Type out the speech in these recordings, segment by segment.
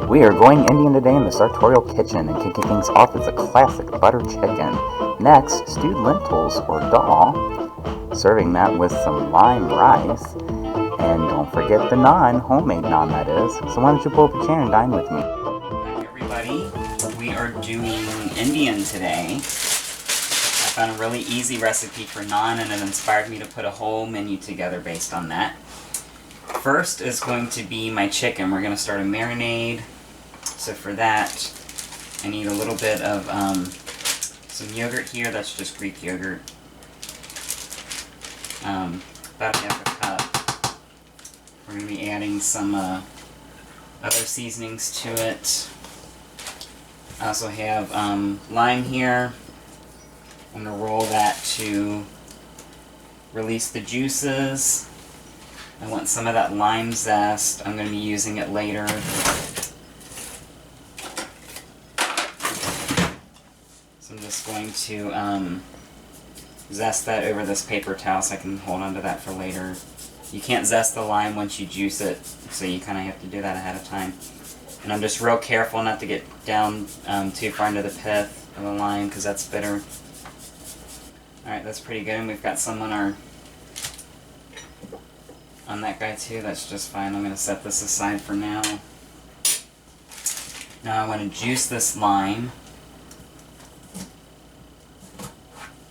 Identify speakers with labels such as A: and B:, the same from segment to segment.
A: We are going Indian today in the sartorial kitchen, and kicking things off is a classic butter chicken. Next, stewed lentils or dal, serving that with some lime rice. And don't forget the naan, homemade naan that is. So why don't you pull up a chair and dine with me?
B: Hi everybody, we are doing Indian today. I found a really easy recipe for naan and it inspired me to put a whole menu together based on that. First is going to be my chicken. We're going to start a marinade. So for that, I need a little bit of some yogurt here. That's just Greek yogurt. About half a cup. We're going to be adding some other seasonings to it. I also have lime here. I'm going to roll that to release the juices. I want some of that lime zest. I'm going to be using it later. So I'm just going to zest that over this paper towel so I can hold on to that for later. You can't zest the lime once you juice it, so you kind of have to do that ahead of time. And I'm just real careful not to get down too far into the pith of the lime because that's bitter. Alright, that's pretty good. And we've got some on that guy too. That's just fine. I'm going to set this aside for now. Now I want to juice this lime.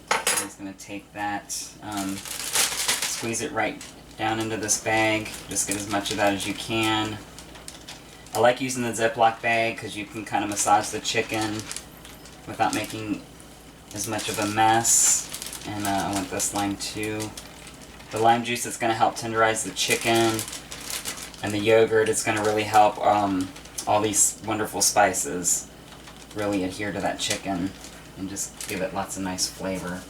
B: So I'm just going to take that, squeeze it right down into this bag. Just get as much of that as you can. I like using the Ziploc bag because you can kind of massage the chicken without making as much of a mess. And I want this lime too. The lime juice is going to help tenderize the chicken, and the yogurt is going to really help all these wonderful spices really adhere to that chicken and just give it lots of nice flavor.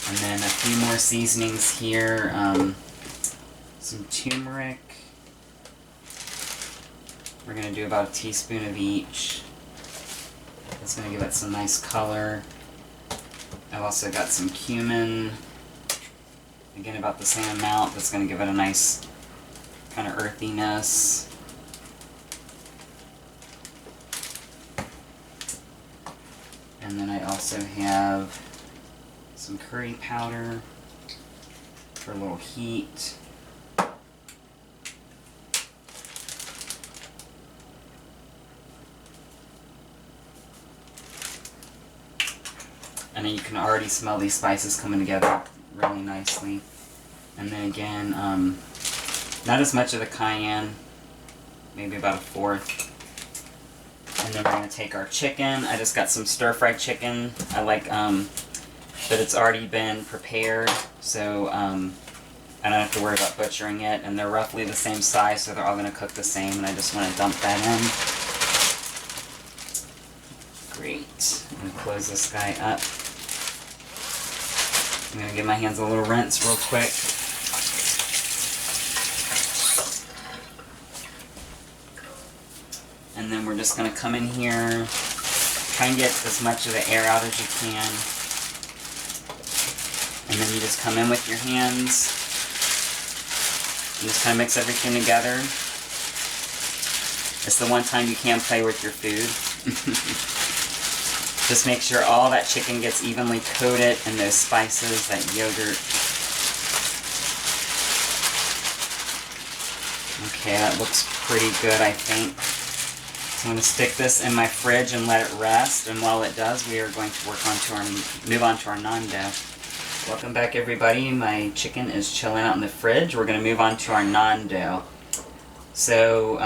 B: And then a few more seasonings here. Some turmeric. We're going to do about a teaspoon of each. That's going to give it some nice color. I've also got some cumin. Again, about the same amount. That's going to give it a nice kind of earthiness. And then I also have some curry powder for a little heat. And then you can already smell these spices coming together really nicely. And then again, not as much of the cayenne, maybe about a fourth. And then we're going to take our chicken. I just got some stir-fried chicken. I like that it's already been prepared, so I don't have to worry about butchering it. And they're roughly the same size, so they're all going to cook the same. And I just want to dump that in. Great. I'm going to close this guy up. I'm going to give my hands a little rinse real quick. And then we're just going to come in here, try and get as much of the air out as you can. And then you just come in with your hands and just kind of mix everything together. It's the one time you can play with your food. Just make sure all that chicken gets evenly coated in those spices, that yogurt. Okay, that looks pretty good, I think. So I'm going to stick this in my fridge and let it rest. And while it does, we are going to move on to our naan dough. Welcome back, everybody. My chicken is chilling out in the fridge. We're going to move on to our naan dough. So,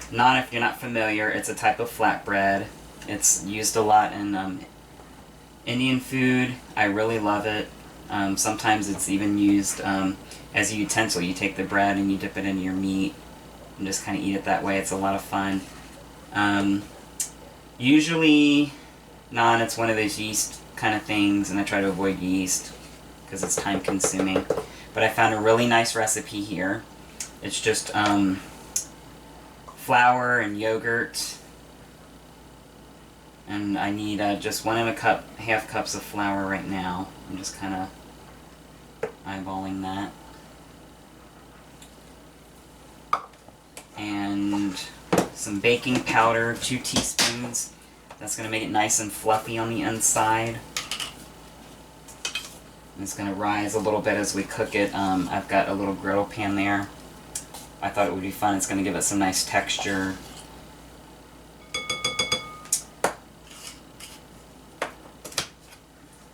B: naan, if you're not familiar, it's a type of flatbread. It's used a lot in Indian food. I really love it. Sometimes it's even used as a utensil. You take the bread and you dip it into your meat and just kind of eat it that way. It's a lot of fun. Usually, naan, it's one of those yeast kind of things, and I try to avoid yeast because it's time consuming. But I found a really nice recipe here. It's just flour and yogurt. And I need just 1.5 cups of flour right now. I'm just kind of eyeballing that. and some baking powder, 2 teaspoons. That's going to make it nice and fluffy on the inside. And it's going to rise a little bit as we cook it. I've got a little griddle pan there. I thought it would be fun. It's going to give it some nice texture.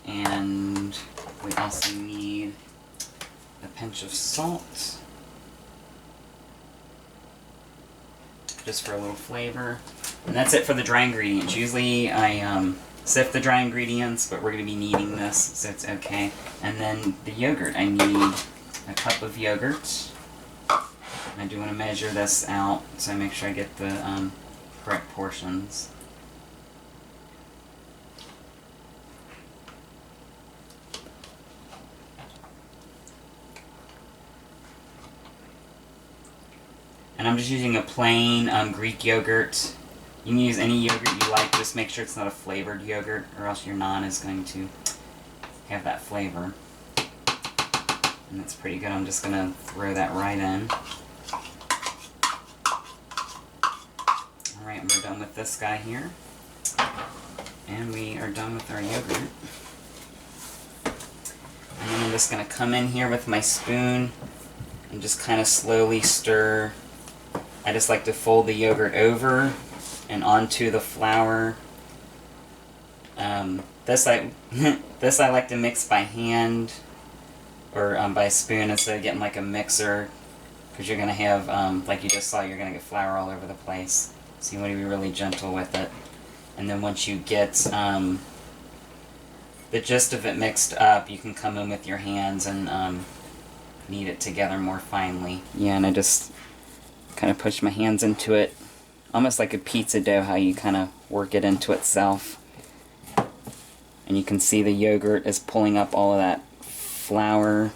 B: And we also need a pinch of salt, just for a little flavor. And that's it for the dry ingredients. Usually I sift the dry ingredients, but we're going to be needing this, so it's okay. And then the yogurt. I need a cup of yogurt. And I do want to measure this out, so I make sure I get the correct portions. And I'm just using a plain Greek yogurt. You can use any yogurt you like, just make sure it's not a flavored yogurt, or else your naan is going to have that flavor. And that's pretty good. I'm just going to throw that right in. Alright, we're done with this guy here. And we are done with our yogurt. And then I'm just going to come in here with my spoon and just kind of slowly stir. I just like to fold the yogurt over and onto the flour. This I like to mix by hand or by spoon instead of getting like a mixer, because you're going to have, like you just saw, you're going to get flour all over the place. So you want to be really gentle with it. And then once you get the gist of it mixed up, you can come in with your hands and knead it together more finely. Yeah, and I just kind of push my hands into it, almost like a pizza dough, how you kind of work it into itself. And you can see the yogurt is pulling up all of that flour,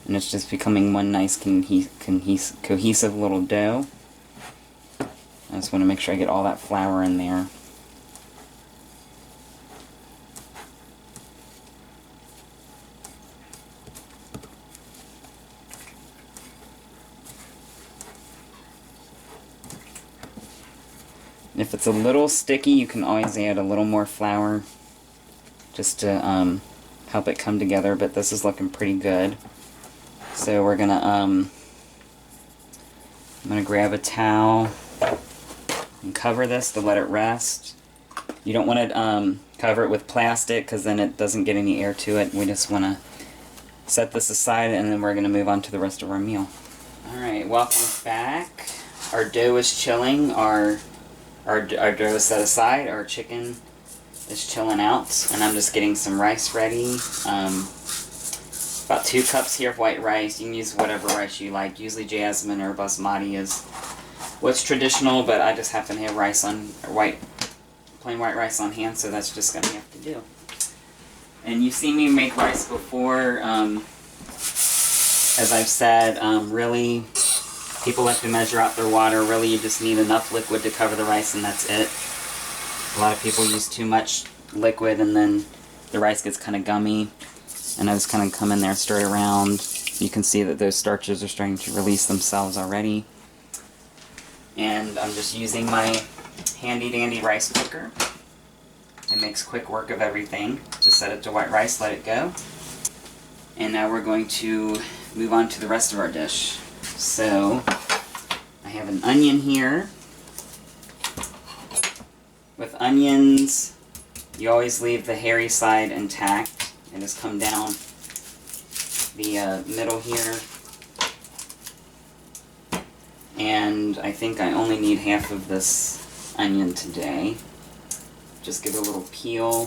B: and it's just becoming one nice cohesive little dough. I just want to make sure I get all that flour in there. If it's a little sticky, you can always add a little more flour just to help it come together, but this is looking pretty good. So we're gonna I'm gonna grab a towel and cover this to let it rest. You don't want to cover it with plastic, because then it doesn't get any air to it. We just want to set this aside, and then we're going to move on to the rest of our meal. Alright, welcome back. Our dough is chilling. Our dough is set aside. Our chicken is chilling out, and I'm just getting some rice ready. About 2 cups here of white rice. You can use whatever rice you like. Usually jasmine or basmati is what's traditional, but I just happen to have rice on plain white rice on hand, so that's just gonna have to do. And you've seen me make rice before. As I've said, really, people like to measure out their water. Really, you just need enough liquid to cover the rice, and that's it. A lot of people use too much liquid, and then the rice gets kind of gummy. And I just kind of come in there and stir it around. You can see that those starches are starting to release themselves already. And I'm just using my handy dandy rice cooker. It makes quick work of everything. Just set it to white rice, let it go. And now we're going to move on to the rest of our dish. So, I have an onion here. With onions, you always leave the hairy side intact. And just come down the middle here. And I think I only need half of this onion today. Just give it a little peel.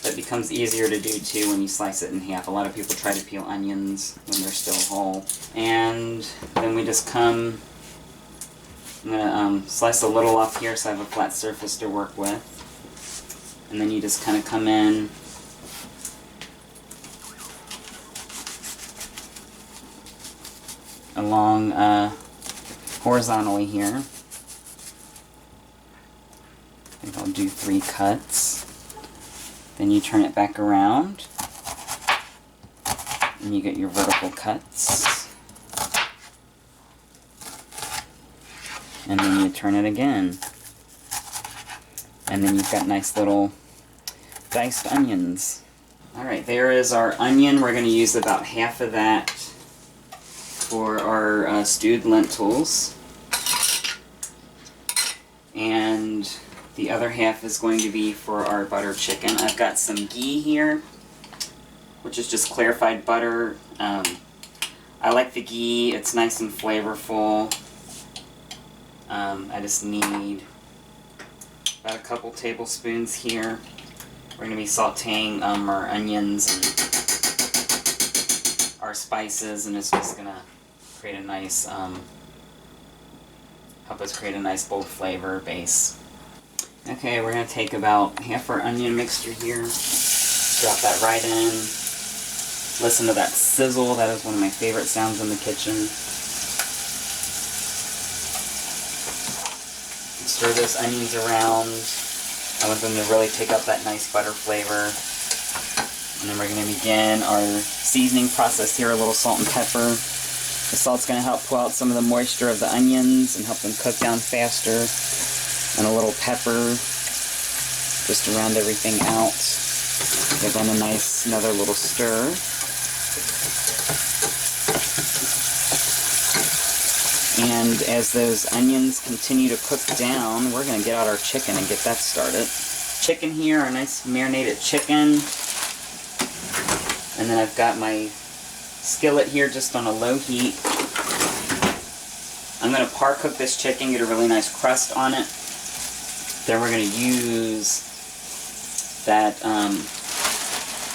B: That becomes easier to do too when you slice it in half. A lot of people try to peel onions when they're still whole. And then we just come, I'm going to slice a little off here so I have a flat surface to work with. And then you just kind of come in along horizontally here. I think I'll do 3 cuts. Then you turn it back around and you get your vertical cuts. And then you turn it again. And then you've got nice little diced onions. Alright, there is our onion. We're going to use about half of that for our stewed lentils. And the other half is going to be for our butter chicken. I've got some ghee here, which is just clarified butter. I like the ghee. It's nice and flavorful. I just need about a couple tablespoons here. We're going to be sauteing our onions and our spices, and it's just going to create a nice, help us create a nice bold flavor base. Okay, we're going to take about half our onion mixture here, drop that right in. Listen to that sizzle. That is one of my favorite sounds in the kitchen. Stir those onions around. I want them to really take up that nice butter flavor. And then we're going to begin our seasoning process here, a little salt and pepper. The salt's going to help pull out some of the moisture of the onions and help them cook down faster. And a little pepper just to round everything out. Give them a nice, another little stir. And as those onions continue to cook down, we're going to get out our chicken and get that started. Chicken here, our nice marinated chicken. And then I've got my skillet here just on a low heat. I'm going to par cook this chicken, get a really nice crust on it. Then we're going to use that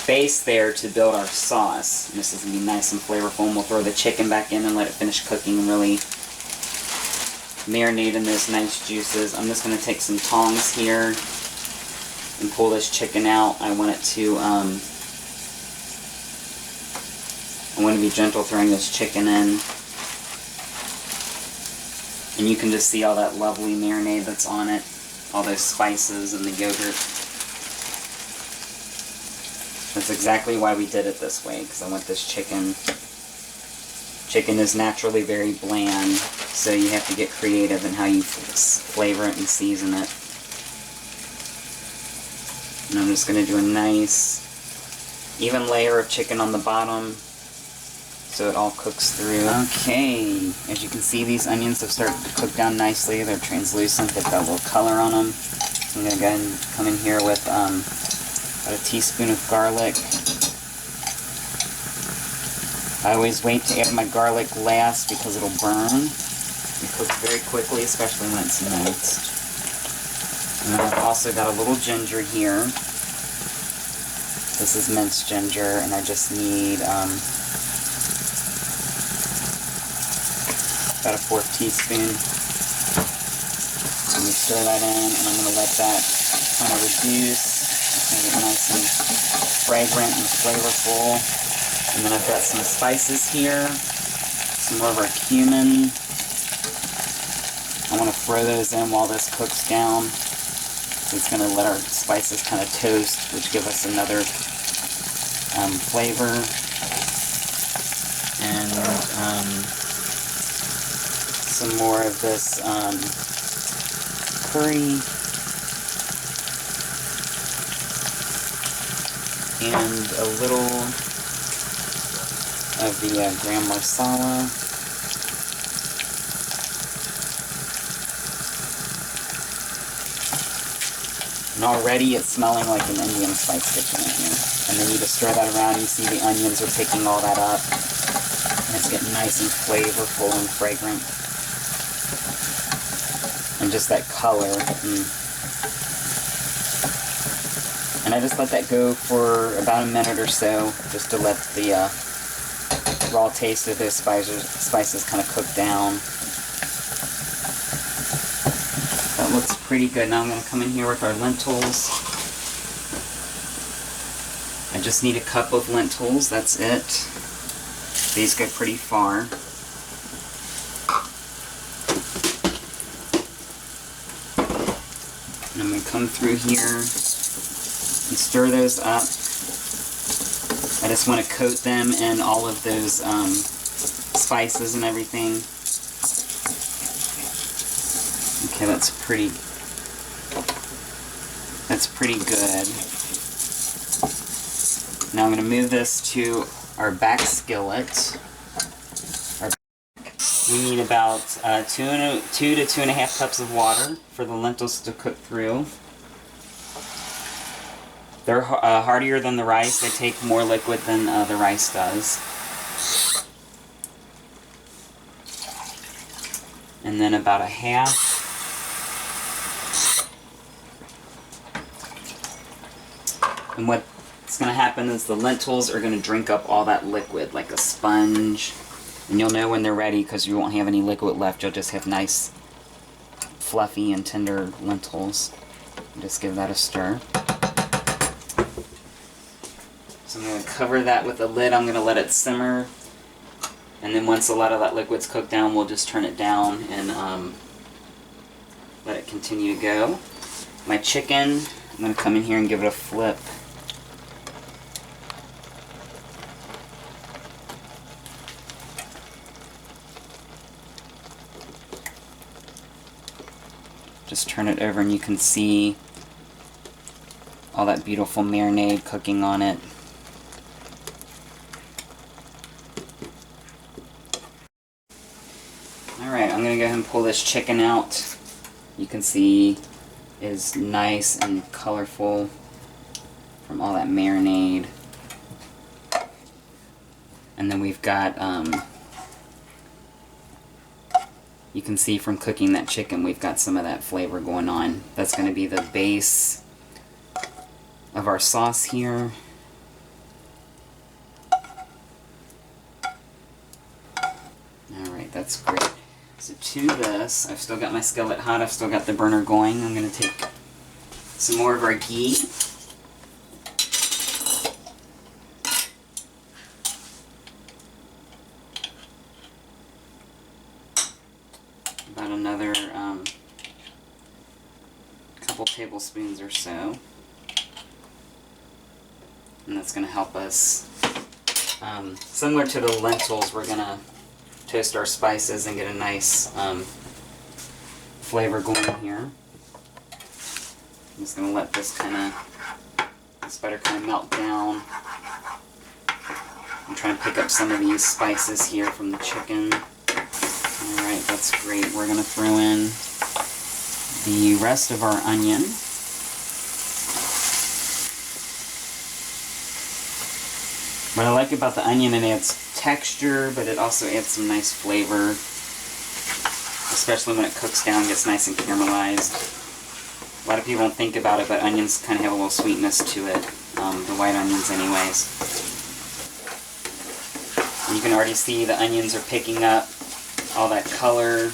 B: base there to build our sauce. And this is going to be nice and flavorful, and we'll throw the chicken back in and let it finish cooking and really marinate in those nice juices. I'm just going to take some tongs here and pull this chicken out. I want it to, I want to be gentle throwing this chicken in. And you can just see all that lovely marinade that's on it. All those spices and the yogurt. That's exactly why we did it this way, because I want this chicken. Chicken is naturally very bland, so you have to get creative in how you flavor it and season it. And I'm just going to do a nice, even layer of chicken on the bottom, so it all cooks through. Okay, as you can see, these onions have started to cook down nicely. They're translucent, they've got a little color on them. So I'm going to go ahead and come in here with about a teaspoon of garlic. I always wait to add my garlic last because it'll burn. It cooks very quickly, especially when it's minced. And then I've also got a little ginger here. This is minced ginger, and I just need about a 4th teaspoon. Let me stir that in, and I'm going to let that kind of reduce. It's going to get nice and fragrant and flavorful. And then I've got some spices here, some more of our cumin. I want to throw those in while this cooks down. So it's going to let our spices kind of toast, which give us another flavor. And some more of this curry. And a little of the gram masala. And already it's smelling like an Indian spice kitchen in here. And then you just stir that around, you see the onions are picking all that up. And it's getting nice and flavorful and fragrant. And just that color. And I just let that go for about a minute or so, just to let the raw taste of those spices kind of cook down. That looks pretty good. Now I'm going to come in here with our lentils. I just need a cup of lentils, that's it. These go pretty far. And I'm going to come through here and stir those up. I just want to coat them in all of those spices and everything. Okay, that's pretty good. Now I'm going to move this to our back skillet. We need about 2 to 2.5 cups of water for the lentils to cook through. They're hardier than the rice. They take more liquid than the rice does. And then about a half. And what's going to happen is the lentils are going to drink up all that liquid like a sponge. And you'll know when they're ready because you won't have any liquid left. You'll just have nice, fluffy and tender lentils. Just give that a stir. So I'm going to cover that with a lid. I'm going to let it simmer. And then once a lot of that liquid's cooked down, we'll just turn it down and let it continue to go. My chicken, I'm going to come in here and give it a flip. Just turn it over and you can see all that beautiful marinade cooking on it. Alright, I'm going to go ahead and pull this chicken out. You can see it is nice and colorful from all that marinade. And then we've got you can see from cooking that chicken, we've got some of that flavor going on. That's going to be the base of our sauce here. Alright, that's great. So to this, I've still got my skillet hot, I've still got the burner going. I'm going to take some more of our ghee. About another couple tablespoons or so. And that's going to help us, similar to the lentils, we're going to toast our spices and get a nice flavor going here. I'm just going to let this butter kind of melt down. I'm trying to pick up some of these spices here from the chicken. Alright, that's great. We're going to throw in the rest of our onion. What I like about the onion, it adds texture, but it also adds some nice flavor, especially when it cooks down, gets nice and caramelized. A lot of people don't think about it, but onions kind of have a little sweetness to it, the white onions anyways. And you can already see the onions are picking up all that color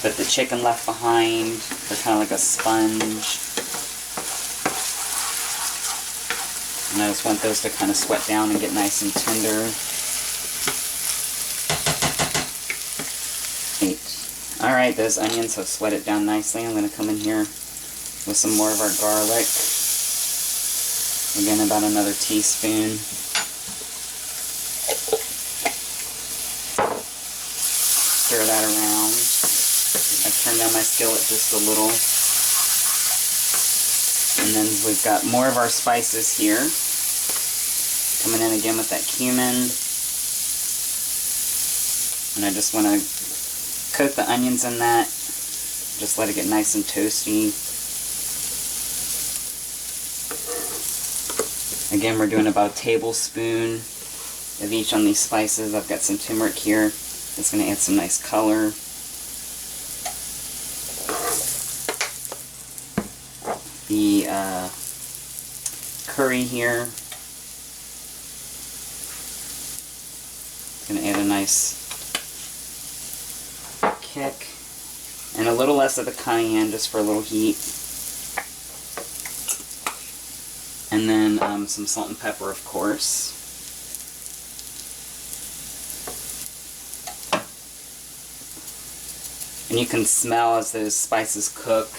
B: that the chicken left behind. They're kind of like a sponge. And I just want those to kind of sweat down and get nice and tender. Alright, those onions have sweated down nicely. I'm going to come in here with some more of our garlic. Again, about another teaspoon. Stir that around. I've turned down my skillet just a little. And then we've got more of our spices here. Coming in again with that cumin. And I just want to coat the onions in that. Just let it get nice and toasty. Again, we're doing about a tablespoon of each on these spices. I've got some turmeric here. It's going to add some nice color. The curry here is going to add a nice kick. And a little less of the cayenne just for a little heat. And then some salt and pepper, of course. And you can smell as those spices cook.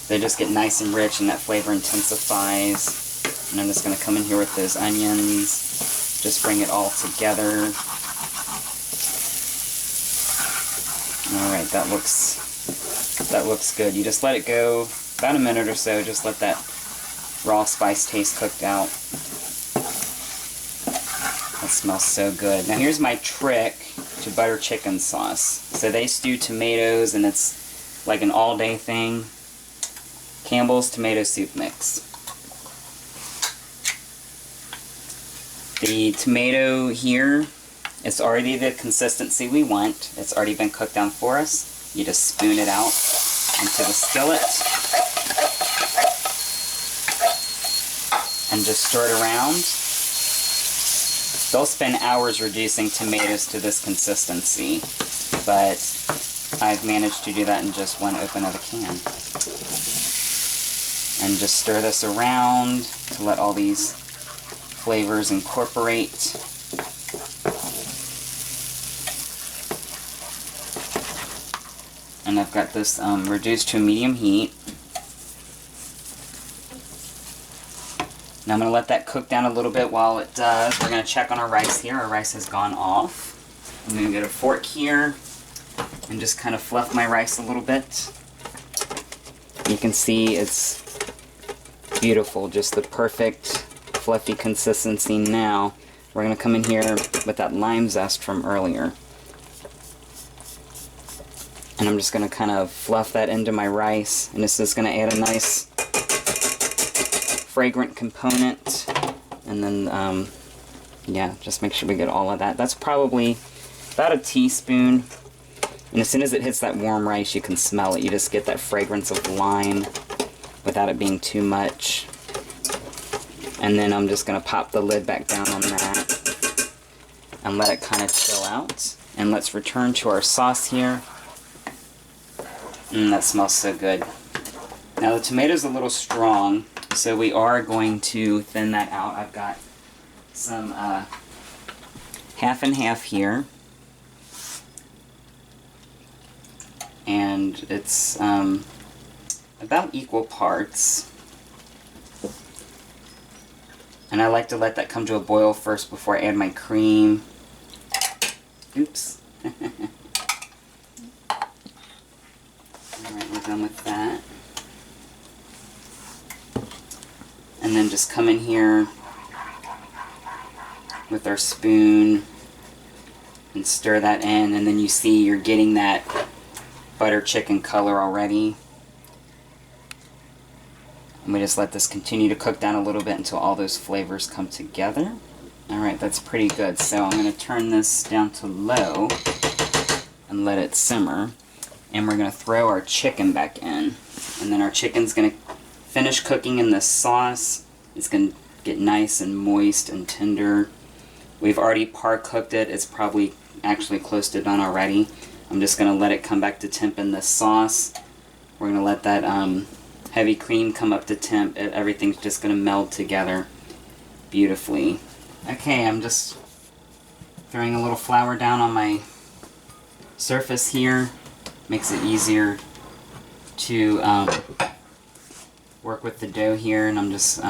B: They just get nice and rich and that flavor intensifies. And I'm just going to come in here with those onions. Just bring it all together. Alright, that looks good. You just let it go about a minute or so, just let that raw spice taste cooked out. That smells so good. Now here's my trick to butter chicken sauce. So they stew tomatoes and it's like an all-day thing. Campbell's tomato soup mix. The tomato here, it's already the consistency we want. It's already been cooked down for us. You just spoon it out into the skillet and just stir it around. They'll spend hours reducing tomatoes to this consistency, but I've managed to do that in just one open of a can. And just stir this around to let all these flavors incorporate. And I've got this reduced to a medium heat. Now I'm going to let that cook down a little bit. While it does, we're going to check on our rice here. Our rice has gone off. I'm going to get a fork here and just kind of fluff my rice a little bit. You can see it's beautiful, just the perfect fluffy consistency. Now we're going to come in here with that lime zest from earlier. And I'm just going to kind of fluff that into my rice, and this is going to add a nice fragrant component. And then yeah, just make sure we get all of that. That's probably about a teaspoon, and as soon as it hits that warm rice you can smell it. You just get that fragrance of lime without it being too much. And then I'm just going to pop the lid back down on that and let it kind of chill out. And let's return to our sauce here. That smells so good. Now the tomato's a little strong, so we are going to thin that out. I've got some half and half here, and it's about equal parts. And I like to let that come to a boil first before I add my cream. Oops. Alright, we're done with that. And then just come in here with our spoon and stir that in, and then you see you're getting that butter chicken color already. And we just let this continue to cook down a little bit until all those flavors come together. Alright, that's pretty good. So I'm going to turn this down to low and let it simmer. And we're going to throw our chicken back in. And then our chicken's going to finish cooking in this sauce. It's going to get nice and moist and tender. We've already par-cooked it. It's probably actually close to done already. I'm just going to let it come back to temp in this sauce. We're going to let that heavy cream come up to temp. Everything's just going to meld together beautifully. Okay, I'm just throwing a little flour down on my surface here. Makes it easier to work with the dough here, and I'm just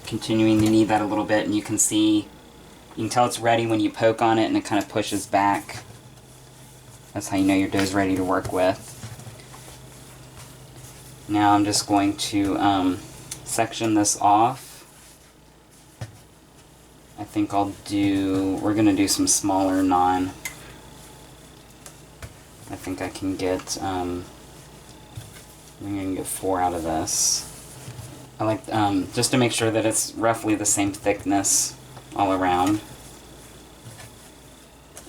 B: continuing to knead that a little bit, and you can tell it's ready when you poke on it and it kind of pushes back. That's how you know your dough's ready to work with. Now I'm just going to section this off. I think we're going to do some smaller naan. I think I can get, I'm going to get 4 out of this. I like, just to make sure that it's roughly the same thickness all around.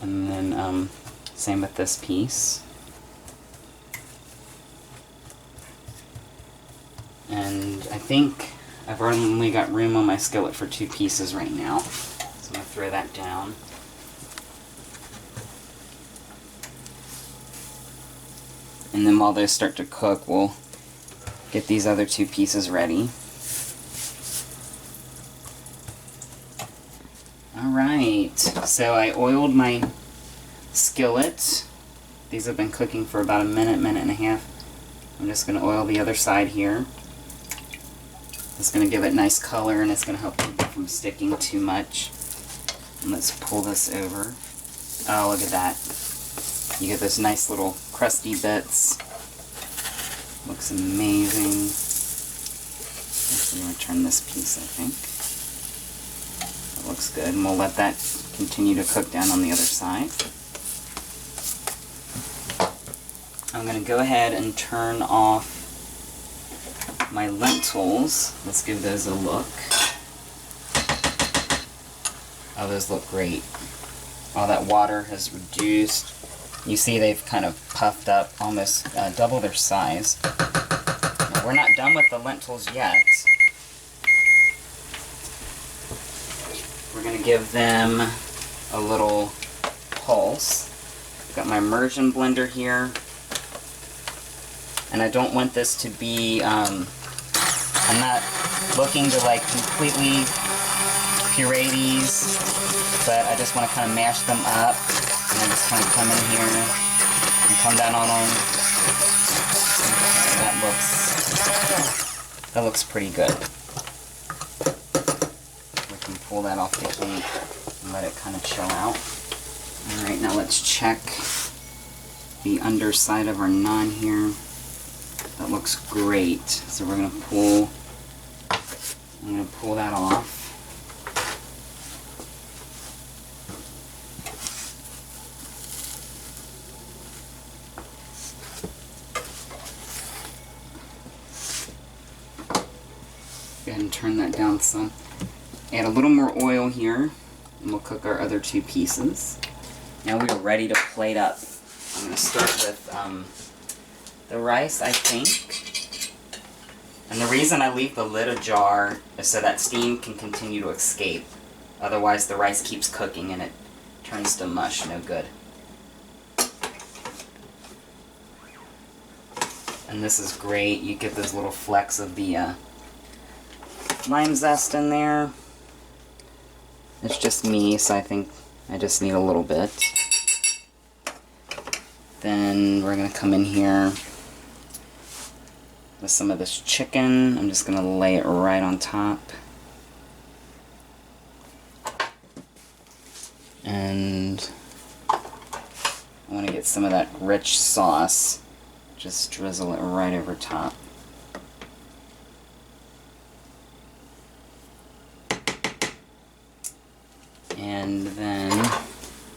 B: And then, same with this piece. And I think I've only got room on my skillet for 2 pieces right now. So I'm going to throw that down. And then while those start to cook, we'll get these other 2 pieces ready. Alright, so I oiled my skillet. These have been cooking for about a minute, minute and a half. I'm just going to oil the other side here. It's going to give it nice color, and it's going to help keep it from sticking too much. And let's pull this over. Oh, look at that. You get this nice little crusty bits. Looks amazing. Actually, I'm going to turn this piece, I think. That looks good, and we'll let that continue to cook down on the other side. I'm going to go ahead and turn off my lentils. Let's give those a look. Oh, those look great. All that water has reduced. You see they've kind of puffed up, almost double their size. Now, we're not done with the lentils yet. We're going to give them a little pulse. I've got my immersion blender here. And I don't want this to be, I'm not looking to like completely puree these, but I just want to kind of mash them up. And I just kind of come in here and come down on them. That looks pretty good. We can pull that off the heat and let it kind of chill out. Alright, now let's check the underside of our naan here. That looks great. So we're going to pull, I'm going to pull that off. Go ahead and turn that down some. Add a little more oil here, and we'll cook our other two pieces. Now we are ready to plate up. I'm going to start with the rice, I think. And the reason I leave the lid ajar is so that steam can continue to escape. Otherwise the rice keeps cooking and it turns to mush, no good. And this is great. You get those little flecks of the lime zest in there. It's just me, so I think I just need a little bit. Then we're going to come in here with some of this chicken. I'm just going to lay it right on top. And I want to get some of that rich sauce. Just drizzle it right over top. And then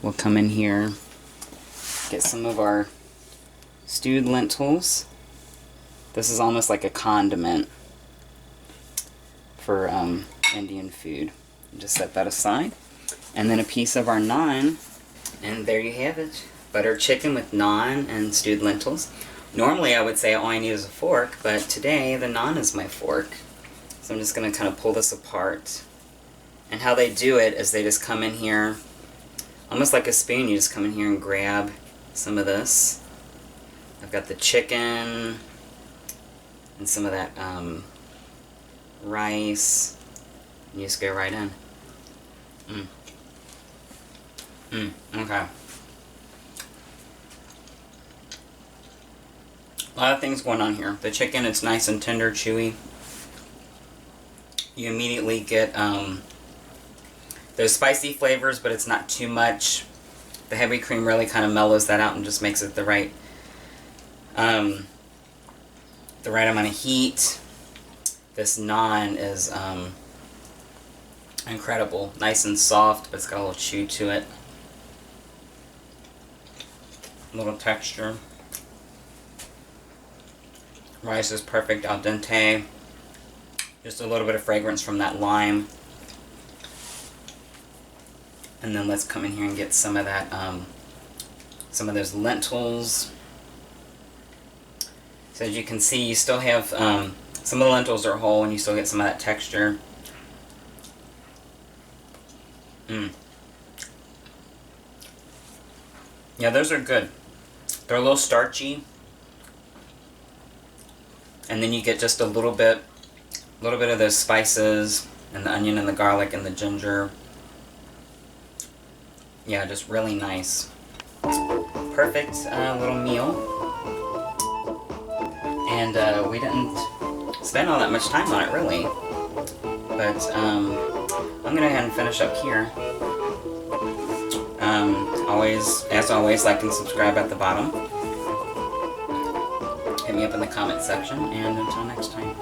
B: we'll come in here, get some of our stewed lentils. This is almost like a condiment for Indian food. Just set that aside. And then a piece of our naan. And there you have it. Buttered chicken with naan and stewed lentils. Normally I would say all I need is a fork, but today the naan is my fork. So I'm just going to kind of pull this apart. And how they do it is they just come in here, almost like a spoon, you just come in here and grab some of this. I've got the chicken and some of that rice. And you just go right in. Okay. A lot of things going on here. The chicken, it's nice and tender, chewy. You immediately get those spicy flavors, but it's not too much. The heavy cream really kind of mellows that out and just makes it the right amount of heat. This naan is incredible. Nice and soft, but it's got a little chew to it. A little texture. Rice is perfect, al dente. Just a little bit of fragrance from that lime. And then let's come in here and get some of that, some of those lentils. So as you can see, you still have, some of the lentils are whole and you still get some of that texture. Yeah, those are good. They're a little starchy. And then you get just a little bit of those spices and the onion and the garlic and the ginger. Yeah, just really nice. Perfect little meal. And we didn't spend all that much time on it, really. But I'm going to go ahead and finish up here. As always, like and subscribe at the bottom. up in the comment section. And until next time,